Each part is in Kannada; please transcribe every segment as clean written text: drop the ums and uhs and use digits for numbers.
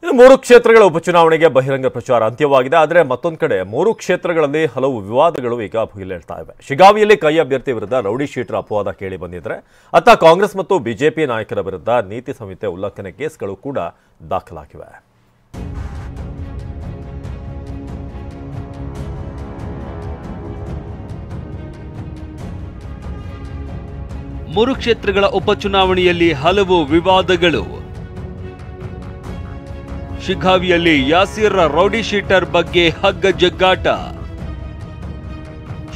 ಮೂರು ಕ್ಷೇತ್ರಗಳ ಉಪಚುನಾವಣೆಗೆ ಬಹಿರಂಗ ಪ್ರಚಾರ ಅಂತ್ಯವಾಗಿದೆ. ಆದರೆ ಮತ್ತೊಂದು ಕಡೆ ಮೂರು ಕ್ಷೇತ್ರಗಳಲ್ಲಿ ಹಲವು ವಿವಾದಗಳು ಈಗ ಭುಗಿಲೇಳ್ತಾ ಇವೆ. ಶಿಗಾವಿಯಲ್ಲಿ ಕೈ ಅಭ್ಯರ್ಥಿ ವಿರುದ್ಧ ರೌಡಿ ಶೀಟರ್ ಅಪವಾದ ಕೇಳಿ ಬಂದಿದ್ರೆ ಅತ್ತ ಕಾಂಗ್ರೆಸ್ ಮತ್ತು ಬಿಜೆಪಿ ನಾಯಕರ ವಿರುದ್ಧ ನೀತಿ ಸಂಹಿತೆ ಉಲ್ಲಂಘನೆ ಕೇಸ್ಗಳು ಕೂಡ ದಾಖಲಾಗಿವೆ. ಮೂರು ಕ್ಷೇತ್ರಗಳ ಉಪಚುನಾವಣೆಯಲ್ಲಿ ಹಲವು ವಿವಾದಗಳು. ಶಿಗಾವಿಯಲ್ಲಿ ಯಾಸೀರ್ ರೌಡಿ ಶೀಟರ್ ಬಗ್ಗೆ ಹಗ್ಗ ಜಗ್ಗಾಟ.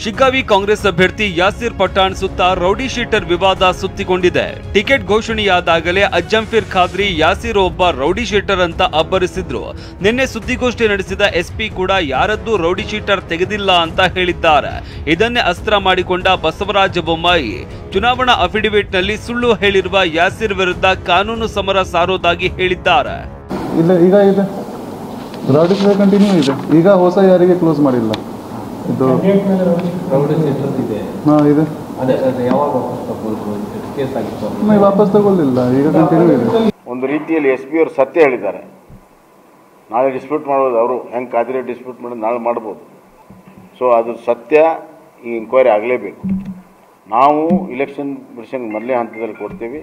ಶಿಗಾವಿ ಕಾಂಗ್ರೆಸ್ ಅಭ್ಯರ್ಥಿ ಯಾಸೀರ್ ಪಠಾಣ್ ಸುತ್ತ ರೌಡಿ ಶೀಟರ್ ವಿವಾದ ಸುತ್ತಿಕೊಂಡಿದೆ. ಟಿಕೆಟ್ ಘೋಷಣೆಯಾದಾಗಲೇ ಅಜ್ಜಂಫೀರ್ ಖಾದ್ರಿ ಯಾಸೀರ್ ಒಬ್ಬ ರೌಡಿ ಶೀಟರ್ ಅಂತ ಅಬ್ಬರಿಸಿದ್ರು. ನಿನ್ನೆ ಸುದ್ದಿಗೋಷ್ಠಿ ನಡೆಸಿದ ಎಸ್ಪಿ ಕೂಡ ಯಾರದ್ದೂ ರೌಡಿ ಶೀಟರ್ ತೆಗೆದಿಲ್ಲ ಅಂತ ಹೇಳಿದ್ದಾರೆ. ಇದನ್ನೇ ಅಸ್ತ್ರ ಮಾಡಿಕೊಂಡ ಬಸವರಾಜ ಬೊಮ್ಮಾಯಿ ಚುನಾವಣಾ ಅಫಿಡವಿಟ್ನಲ್ಲಿ ಸುಳ್ಳು ಹೇಳಿರುವ ಯಾಸೀರ್ ವಿರುದ್ಧ ಕಾನೂನು ಸಮರ ಸಾರೋದಾಗಿ ಹೇಳಿದ್ದಾರೆ. ಇಲ್ಲ, ಈಗ ಇದೆ ರೌಡಿ ಶೀಟರ್ ಕಂಟಿನ್ಯೂ ಇದೆ. ಈಗ ಹೊಸ ಯಾರಿಗೆ ಕ್ಲೋಸ್ ಮಾಡಿಲ್ಲ. ಇದು ಹಾಂ ಇದೆ, ವಾಪಸ್ ತಗೊಳ್ಳಿಲ್ಲ, ಈಗ ಕಂಟಿನ್ಯೂ ಇದೆ. ಒಂದು ರೀತಿಯಲ್ಲಿ ಎಸ್ ಪಿ ಅವರು ಸತ್ಯ ಹೇಳಿದ್ದಾರೆ. ನಾಳೆ ಡಿಸ್ಪ್ಯೂಟ್ ಮಾಡ್ಬೋದು, ಅವರು ಹೆಂಗೆ ಕಾದಿರೋ ಡಿಸ್ಪ್ಯೂಟ್ ಮಾಡೋದು ನಾಳೆ ಮಾಡ್ಬೋದು. ಸೊ ಅದು ಸತ್ಯ, ಈ ಎಂಕ್ವೈರಿ ಆಗಲೇಬೇಕು. ನಾವು ಇಲೆಕ್ಷನ್ ಮಿಷನ್ ಮೊದಲೇ ಹಂತದಲ್ಲಿ ಕೊಡ್ತೀವಿ.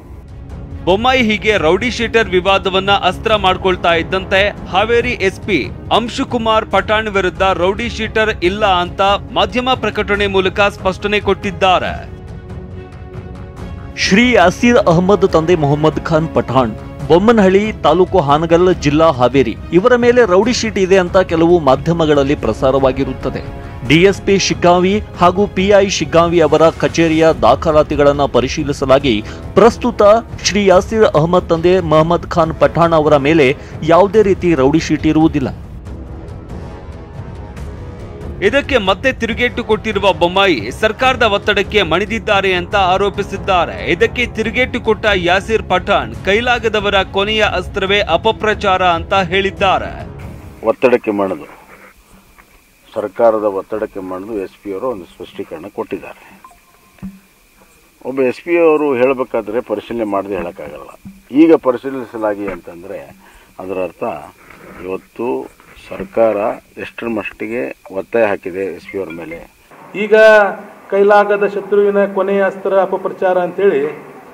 ಬೊಮ್ಮಾಯಿ ಹೀಗೆ ರೌಡಿ ಶೀಟರ್ ವಿವಾದವನ್ನ ಅಸ್ತ್ರ ಮಾಡ್ಕೊಳ್ತಾ ಇದ್ದಂತೆ ಹಾವೇರಿ ಎಸ್ಪಿ ಅಂಶುಕುಮಾರ್ ಪಠಾಣ್ ವಿರುದ್ಧ ರೌಡಿ ಶೀಟರ್ ಇಲ್ಲ ಅಂತ ಮಾಧ್ಯಮ ಪ್ರಕಟಣೆ ಮೂಲಕ ಸ್ಪಷ್ಟನೆ ಕೊಟ್ಟಿದ್ದಾರೆ. ಶ್ರೀ ಯಾಸೀರ್ ಅಹಮದ್ ತಂದೆ ಮೊಹಮ್ಮದ್ ಖಾನ್ ಪಠಾಣ್, ಬೊಮ್ಮನಹಳ್ಳಿ ತಾಲೂಕು, ಹಾನಗಲ್ ಜಿಲ್ಲಾ, ಹಾವೇರಿ ಇವರ ಮೇಲೆ ರೌಡಿ ಶೀಟ್ ಇದೆ ಅಂತ ಕೆಲವು ಮಾಧ್ಯಮಗಳಲ್ಲಿ ಪ್ರಸಾರವಾಗಿರುತ್ತದೆ. ಡಿಎಸ್ಪಿ ಶಿಗಾವಿ ಹಾಗೂ ಪಿಐ ಶಿಗಾವಿ ಅವರ ಕಚೇರಿಯ ದಾಖಲಾತಿಗಳನ್ನು ಪರಿಶೀಲಿಸಲಾಗಿ ಪ್ರಸ್ತುತ ಶ್ರೀ ಯಾಸೀರ್ ಅಹಮದ್ ತಂದೆ ಮೊಹಮ್ಮದ್ ಖಾನ್ ಪಠಾಣ್ ಅವರ ಮೇಲೆ ಯಾವುದೇ ರೀತಿ ರೌಡಿ ಶೀಟ್ ಇರುವುದಿಲ್ಲ. ಇದಕ್ಕೆ ಮತ್ತೆ ತಿರುಗೇಟು ಕೊಟ್ಟಿರುವ ಬೊಮ್ಮಾಯಿ ಸರ್ಕಾರದ ಒತ್ತಡಕ್ಕೆ ಮಣಿದಿದ್ದಾರೆ ಅಂತ ಆರೋಪಿಸಿದ್ದಾರೆ. ಇದಕ್ಕೆ ತಿರುಗೇಟು ಕೊಟ್ಟ ಯಾಸೀರ್ ಪಠಾಣ್ ಕೈಲಾಗದವರ ಕೊನೆಯ ಅಸ್ತ್ರವೇ ಅಪಪ್ರಚಾರ ಅಂತ ಹೇಳಿದ್ದಾರೆ. ಒತ್ತಡಕ್ಕೆ ಮಣಿದು, ಸರ್ಕಾರದ ಒತ್ತಡಕ್ಕೆ ಮಣಿದು ಎಸ್ ಪಿ ಅವರು ಒಂದು ಸ್ಪಷ್ಟೀಕರಣ ಕೊಟ್ಟಿದ್ದಾರೆ. ಒಬ್ಬ ಎಸ್ ಪಿ ಅವರು ಹೇಳಬೇಕಾದ್ರೆ ಪರಿಶೀಲನೆ ಮಾಡದೆ ಹೇಳೋಕ್ಕಾಗಲ್ಲ. ಈಗ ಪರಿಶೀಲಿಸಲಾಗಿ ಅಂತಂದರೆ ಅದರ ಅರ್ಥ ಇವತ್ತು ಸರ್ಕಾರ ಎಷ್ಟರ ಮಟ್ಟಿಗೆ ಒತ್ತಾಯ ಹಾಕಿದೆ ಎಸ್ ಪಿ ಅವರ ಮೇಲೆ. ಈಗ ಕೈಲಾಗದ ಶತ್ರುವಿನ ಕೊನೆಯ ಅಸ್ತ್ರ ಅಪಪ್ರಚಾರ ಅಂತೇಳಿ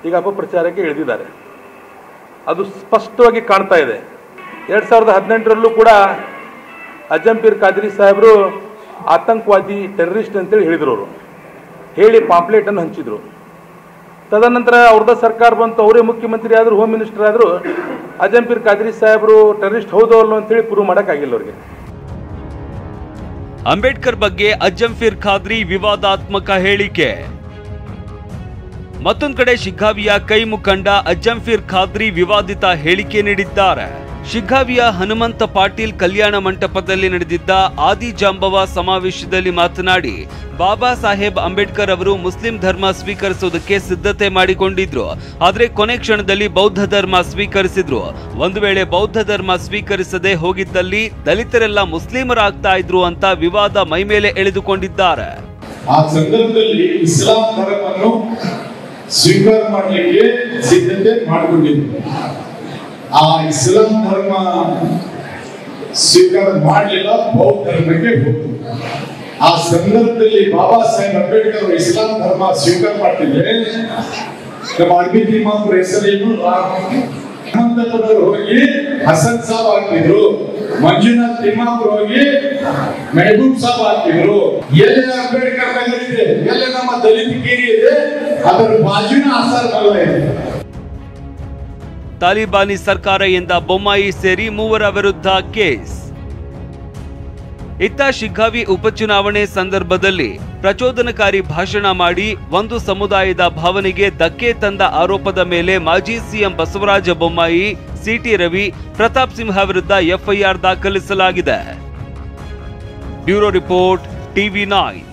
ಈಗ ಅಪಪ್ರಚಾರಕ್ಕೆ ಇಳಿದಿದ್ದಾರೆ. ಅದು ಸ್ಪಷ್ಟವಾಗಿ ಕಾಣ್ತಾ ಇದೆ. 2018ರಲ್ಲೂ ಕೂಡ ಅಜ್ಜಂಫೀರ್ ಖಾದ್ರಿ ಸಾಹೇಬರು ಆತಂಕವಾದಿ, ಟೆರರಿಸ್ಟ್ ಅಂತೇಳಿ ಹೇಳಿದ್ರು. ಅವರು ಹೇಳಿ ಪಾಂಪ್ಲೆಟನ್ನು ಹಂಚಿದ್ರು. ತದನಂತರ ಅವ್ರದ ಸರ್ಕಾರ ಬಂತು, ಅವರೇ ಮುಖ್ಯಮಂತ್ರಿ ಆದರು, ಹೋಮ್ ಮಿನಿಸ್ಟರ್ ಆದರು. ಅಜ್ಜಂಫೀರ್ ಖಾದ್ರಿ ಸಾಹೇಬರು ಟೆರರಿಸ್ಟ್ ಹೌದೋ ಅಲ್ಲೋ ಅಂತೇಳಿ ಪ್ರೂವ್ ಮಾಡೋಕ್ಕಾಗಿಲ್ಲ ಅವರಿಗೆ. ಅಂಬೇಡ್ಕರ್ ಬಗ್ಗೆ ಅಜ್ಜಂಫೀರ್ ಖಾದ್ರಿ ವಿವಾದಾತ್ಮಕ ಹೇಳಿಕೆ. ಮತ್ತೊಂದು ಕಡೆ ಶಿಗಾವಿಯ ಕೈ ಮುಖಂಡ ಅಜ್ಜಂಫೀರ್ ಖಾದ್ರಿ ವಿವಾದಿತ ಹೇಳಿಕೆ ನೀಡಿದ್ದಾರೆ. ಶಿಗಾವಿಯ ಹನುಮಂತ ಪಾಟೀಲ್ ಕಲ್ಯಾಣ ಮಂಟಪದಲ್ಲಿ ನಡೆದಿದ್ದ ಆದಿಜಾಂಬವ ಸಮಾವೇಶದಲ್ಲಿ ಮಾತನಾಡಿ, ಬಾಬಾ ಸಾಹೇಬ್ ಅಂಬೇಡ್ಕರ್ ಅವರು ಮುಸ್ಲಿಂ ಧರ್ಮ ಸ್ವೀಕರಿಸುವುದಕ್ಕೆ ಸಿದ್ಧತೆ ಮಾಡಿಕೊಂಡಿದ್ರು. ಆದರೆ ಕೊನೆ ಕ್ಷಣದಲ್ಲಿ ಬೌದ್ಧ ಧರ್ಮ ಸ್ವೀಕರಿಸಿದ್ರು. ಒಂದು ವೇಳೆ ಬೌದ್ಧ ಧರ್ಮ ಸ್ವೀಕರಿಸದೆ ಹೋಗಿದ್ದಲ್ಲಿ ದಲಿತರೆಲ್ಲ ಮುಸ್ಲಿಮರಾಗ್ತಾ ಇದ್ರು ಅಂತ ವಿವಾದ ಮೈಮೇಲೆ ಎಳೆದುಕೊಂಡಿದ್ದಾರೆ. ಆ ಸಂದರ್ಭದಲ್ಲಿ ಇಸ್ಲಾಂ ಧರ್ಮವನ್ನು ಸ್ವೀಕಾರ ಮಾಡಲಿಕ್ಕೆ ಸಿದ್ಧತೆ ಮಾಡಿಕೊಂಡಿದ್ರು. ಆ ಇಸ್ಲಾಂ ಧರ್ಮ ಸ್ವೀಕಾರ ಮಾಡಲಿಲ್ಲ, ಬೌದ್ಧ ಧರ್ಮಕ್ಕೆ ಹೋದ್ರು. ಆ ಸಂದರ್ಭದಲ್ಲಿ ಬಾಬಾ ಸಾಹೇಬ್ ಅಂಬೇಡ್ಕರ್ ಇಸ್ಲಾಂ ಧರ್ಮ ಸ್ವೀಕಾರ ಮಾಡ್ತಿದ್ರೆ ನಮ್ಮ ಅರ್ಬಿತ್ ಇಮಾಮ್ ಹೆಸರೇನು, ಹನುಮಂತಪುರರು ಹೋಗಿ ಹಸನ್ ಸಾಬ್ ಆಗ್ತಿದ್ರು, ಮಂಜುನಾಥ್ ಇಮಾಮ್ ಹೋಗಿ ಮೆಹಬೂಬ್ ಸಾಬ್ ಆಗ್ತಿದ್ರು. ಎಲ್ಲಿ ಅಂಬೇಡ್ಕರ್ ನಗರ ಇದೆ, ಎಲ್ಲಿ ನಮ್ಮ ದಲಿತ ಕೇರಿ ಇದೆ, ಅದರ ಬಾಜುನ ಆಸಾರ್ ಮಲ್ಲ ಇದೆ. ತಾಲಿಬಾನಿ ಸರ್ಕಾರ ಎಂದ ಬೊಮ್ಮಾಯಿ ಸೇರಿ ಮೂವರ ವಿರುದ್ಧ ಕೇಸ್. ಇತ್ತ ಶಿಗಾವಿ ಉಪಚುನಾವಣೆ ಸಂದರ್ಭದಲ್ಲಿ ಪ್ರಚೋದನಕಾರಿ ಭಾಷಣ ಮಾಡಿ ಒಂದು ಸಮುದಾಯದ ಭಾವನೆಗೆ ಧಕ್ಕೆ ತಂದ ಆರೋಪದ ಮೇಲೆ ಮಾಜಿ ಸಿಎಂ ಬಸವರಾಜ ಬೊಮ್ಮಾಯಿ, ಸಿಟಿ ರವಿ, ಪ್ರತಾಪ್ ಸಿಂಹ ವಿರುದ್ಧ ಎಫ್ಐಆರ್ ದಾಖಲಿಸಲಾಗಿದೆ. Bureau report, ಟಿವಿ9.